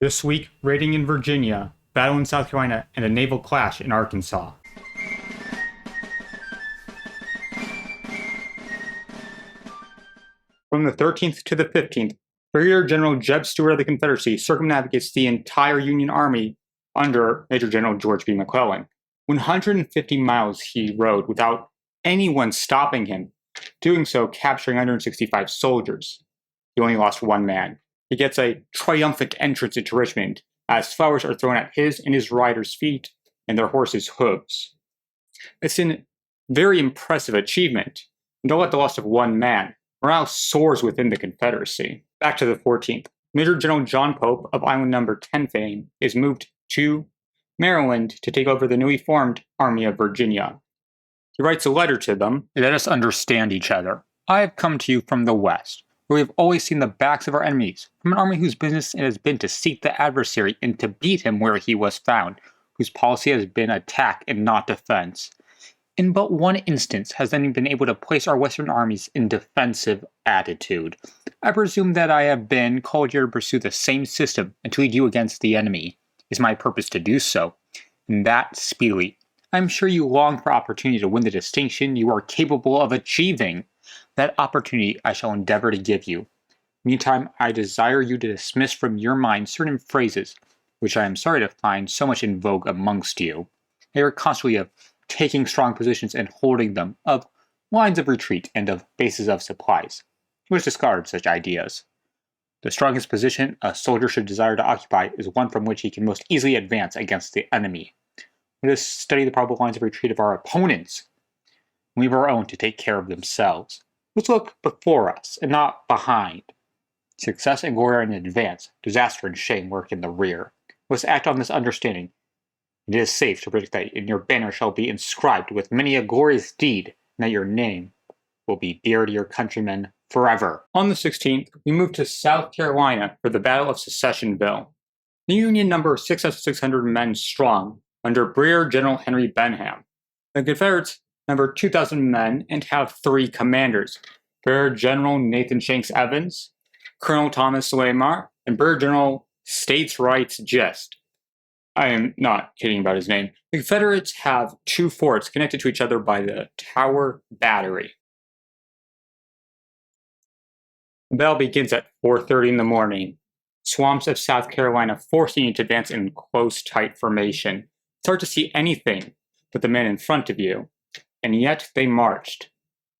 This week, raiding in Virginia, battle in South Carolina, and a naval clash in Arkansas. From the 13th to the 15th, Brigadier General Jeb Stuart of the Confederacy circumnavigates the entire Union Army under Major General George B. McClellan. 150 miles he rode without anyone stopping him, doing so capturing 165 soldiers. He only lost one man. He gets a triumphant entrance into Richmond as flowers are thrown at his and his riders' feet and their horses' hooves. It's a very impressive achievement, and though at the loss of one man, morale soars within the Confederacy. Back to the 14th. Major General John Pope of Island No. 10 fame is moved to Maryland to take over the newly formed Army of Virginia. He writes a letter to them. Let us understand each other. I have come to you from the West, where we have always seen the backs of our enemies, from an army whose business it has been to seek the adversary and to beat him where he was found, whose policy has been attack and not defense. In but one instance has any been able to place our Western armies in defensive attitude. I presume that I have been called here to pursue the same system and to lead you against the enemy. It is my purpose to do so, and that speedily. I am sure you long for opportunity to win the distinction you are capable of achieving. That opportunity I shall endeavor to give you. Meantime, I desire you to dismiss from your mind certain phrases, which I am sorry to find so much in vogue amongst you. They are constantly of taking strong positions and holding them, of lines of retreat, and of bases of supplies. You must discard such ideas. The strongest position a soldier should desire to occupy is one from which he can most easily advance against the enemy. Let us study the probable lines of retreat of our opponents, and leave our own to take care of themselves. Let's look before us, and not behind. Success and glory are in advance, disaster and shame lurk in the rear. Let's act on this understanding. It is safe to predict that in your banner shall be inscribed with many a glorious deed, and that your name will be dear to your countrymen forever. On the 16th, we move to South Carolina for the Battle of Secessionville. The Union number 6,600 men strong, under Brigadier General Henry Benham. The Confederates number 2,000 men and have three commanders: Brigadier General Nathan Shanks Evans, Colonel Thomas Lamar, and Brigadier General States Rights Gist. I am not kidding about his name. The Confederates have two forts connected to each other by the Tower Battery. The battle begins at 4:30 in the morning. Swamps of South Carolina forcing you to advance in close, tight formation. It's hard to see anything but the men in front of you, and yet they marched.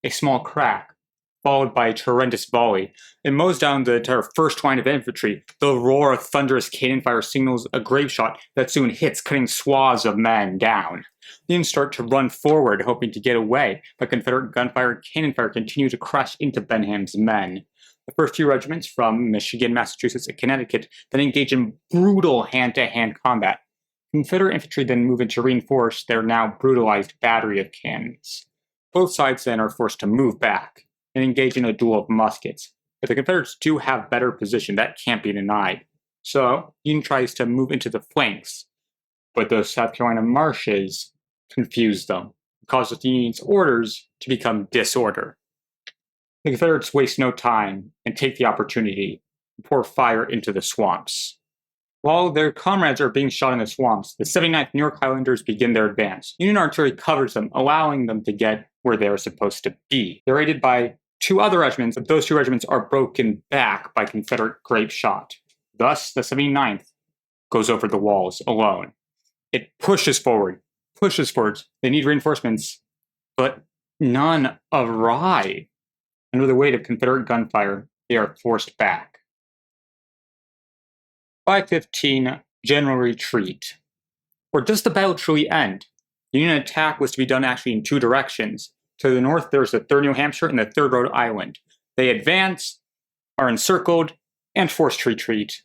A small crack, followed by a horrendous volley. It mows down the entire first line of infantry. The roar of thunderous cannon fire signals a grape shot that soon hits, cutting swaths of men down. The Unions start to run forward, hoping to get away, but Confederate gunfire and cannon fire continue to crash into Benham's men. The first few regiments from Michigan, Massachusetts, and Connecticut then engage in brutal hand-to-hand combat. Confederate infantry then move in to reinforce their now brutalized battery of cannons. Both sides then are forced to move back and engage in a duel of muskets. But the Confederates do have better position, that can't be denied. So, Union tries to move into the flanks, but the South Carolina marshes confuse them, causes the Union's orders to become disorder. The Confederates waste no time and take the opportunity to pour fire into the swamps. While their comrades are being shot in the swamps, the 79th New York Highlanders begin their advance. Union artillery covers them, allowing them to get where they are supposed to be. They're aided by two other regiments, but those two regiments are broken back by Confederate grape shot. Thus, the 79th goes over the walls alone. It pushes forward. They need reinforcements, but none arrive. Under the weight of Confederate gunfire, they are forced back. 5:15, general retreat. Or does the battle truly end? The Union attack was to be done actually in two directions. To the north, there's the 3rd New Hampshire and the 3rd Rhode Island. They advance, are encircled, and forced to retreat.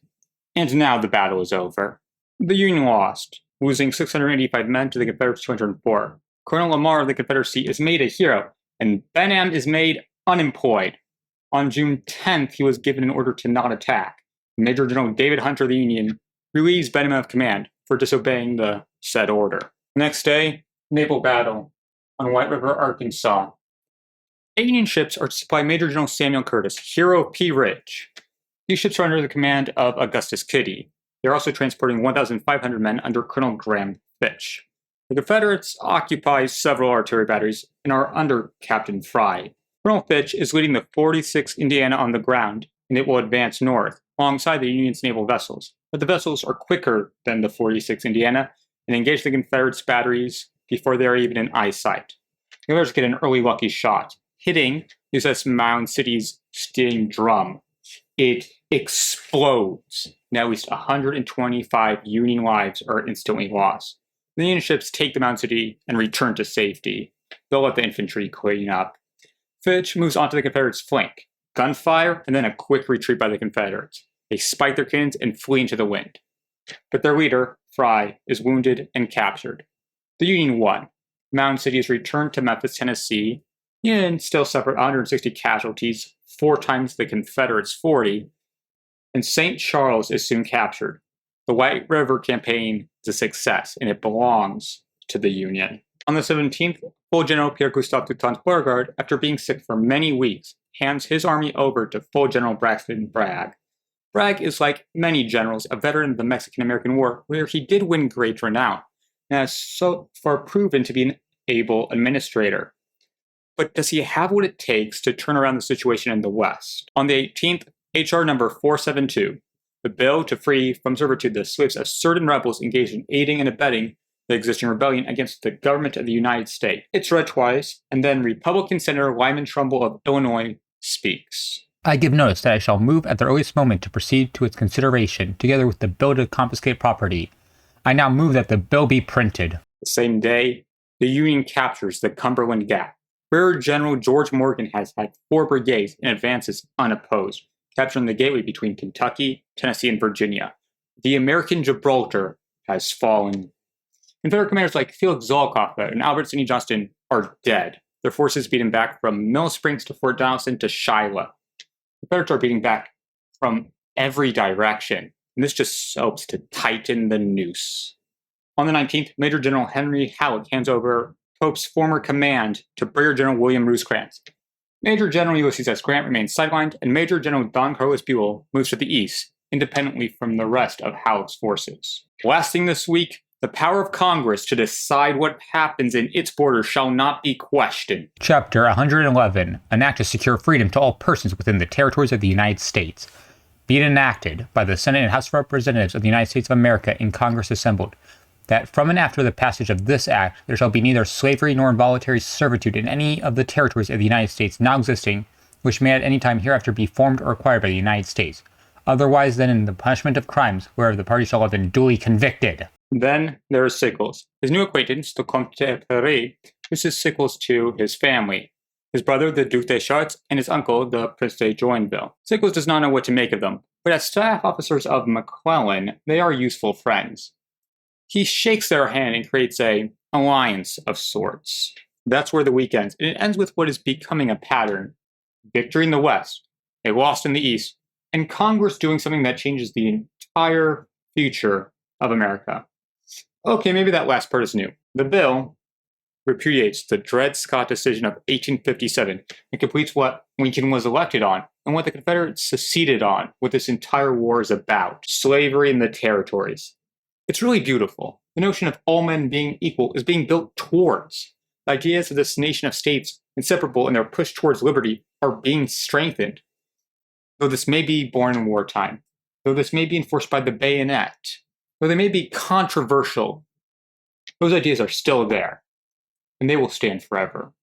And now the battle is over. The Union lost, losing 685 men to the Confederates' 204. Colonel Lamar of the Confederacy is made a hero, and Benham is made unemployed. On June 10th, he was given an order to not attack. Major General David Hunter of the Union relieves Benham of command for disobeying the said order. Next day, naval battle on White River, Arkansas. 8 Union ships are to supply Major General Samuel Curtis, hero of Pea Ridge. These ships are under the command of Augustus Cady. They're also transporting 1,500 men under Colonel Graham Fitch. The Confederates occupy several artillery batteries and are under Captain Fry. Colonel Fitch is leading the 46th Indiana on the ground, and it will advance north alongside the Union's naval vessels. But the vessels are quicker than the 46th Indiana and engage the Confederates' batteries before they are even in eyesight. The others get an early lucky shot, hitting USS Mound City's steam drum. It explodes, and at least 125 Union lives are instantly lost. The Union ships take the Mound City and return to safety. They'll let the infantry clean up. Fitch moves onto the Confederates' flank. Gunfire, and then a quick retreat by the Confederates. They spike their cannons and flee into the wind. But their leader, Fry, is wounded and captured. The Union won. Mound City is returned to Memphis, Tennessee. Union still suffered 160 casualties, 4 times the Confederates' 40, and St. Charles is soon captured. The White River Campaign is a success, and it belongs to the Union. On the 17th, full General Pierre-Gustave Dutton's Beauregard, after being sick for many weeks, hands his army over to full General Braxton Bragg. Bragg is, like many generals, a veteran of the Mexican-American War, where he did win great renown, and has so far proven to be an able administrator. But does he have what it takes to turn around the situation in the West? On the 18th, H.R. number 472, the bill to free from servitude the slaves of certain rebels engaged in aiding and abetting the existing rebellion against the government of the United States. It's read twice, and then Republican Senator Lyman Trumbull of Illinois speaks. I give notice that I shall move at the earliest moment to proceed to its consideration, together with the bill to confiscate property. I now move that the bill be printed. The same day, the Union captures the Cumberland Gap. Brigadier General George Morgan has had 4 brigades and advances unopposed, capturing the gateway between Kentucky, Tennessee, and Virginia. The American Gibraltar has fallen. Confederate commanders like Felix Zollicoffer and Albert Sidney Johnston are dead. Their forces beaten back from Mill Springs to Fort Donelson to Shiloh. Confederates are beating back from every direction, and this just helps to tighten the noose. On the 19th, Major General Henry Halleck hands over Pope's former command to Brigadier General William Rosecrans. Major General Ulysses S. Grant remains sidelined, and Major General Don Carlos Buell moves to the east, independently from the rest of Halleck's forces. Lasting this week, the power of Congress to decide what happens in its borders shall not be questioned. Chapter 111, an act to secure freedom to all persons within the territories of the United States. Be it enacted by the Senate and House of Representatives of the United States of America in Congress assembled, that from and after the passage of this act, there shall be neither slavery nor involuntary servitude in any of the territories of the United States now existing, which may at any time hereafter be formed or acquired by the United States, otherwise than in the punishment of crimes whereof the party shall have been duly convicted. Then there is Sickles, his new acquaintance, the Comte de Paris, uses Sickles to his family, his brother, the Duc de Chartres, and his uncle, the Prince de Joinville. Sickles does not know what to make of them, but as staff officers of McClellan, they are useful friends. He shakes their hand and creates an alliance of sorts. That's where the week ends, and it ends with what is becoming a pattern. Victory in the West, a loss in the East, and Congress doing something that changes the entire future of America. Okay, maybe that last part is new. The bill repudiates the Dred Scott decision of 1857 and completes what Lincoln was elected on and what the Confederates seceded on, what this entire war is about: slavery in the territories. It's really beautiful. The notion of all men being equal is being built towards. The ideas of this nation of states, inseparable in their push towards liberty, are being strengthened. Though this may be born in wartime, though this may be enforced by the bayonet, though they may be controversial, those ideas are still there, and they will stand forever.